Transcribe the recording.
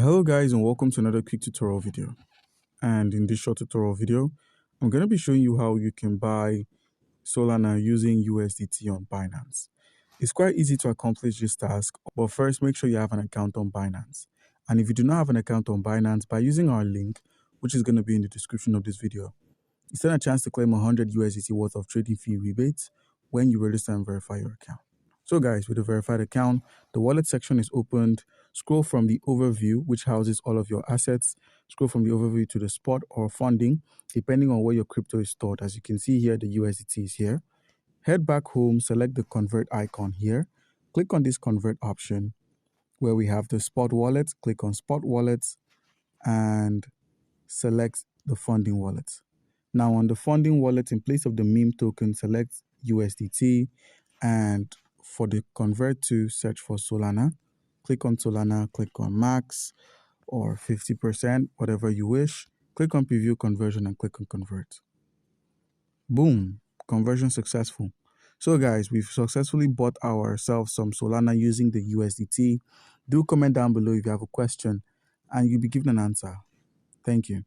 Hello guys, and welcome to another quick tutorial video. And in this short tutorial video, I'm going to be showing you how you can buy Solana using USDT on Binance. It's quite easy to accomplish this task, but first make sure you have an account on Binance. And if you do not have an account on Binance, by using our link, which is going to be in the description of this video, you stand a chance to claim 100 USDT worth of trading fee rebates when you register and verify your account. So guys, with a verified account, the wallet section is opened. Scroll from the overview, which houses all of your assets. Scroll from the overview to the spot or funding, depending on where your crypto is stored. As you can see here, the USDT is here. Head back home, select the convert icon here. Click on this convert option where we have the spot wallet. Click on spot wallets and select the funding wallet. Now on the funding wallet, in place of the meme token, select USDT, and for the convert to, search for Solana. Click on Solana, click on max or 50%, whatever you wish. Click on preview conversion and click on convert. Boom, conversion successful. So guys, we've successfully bought ourselves some Solana using the USDT. Do comment down below if you have a question and you'll be given an answer. Thank you.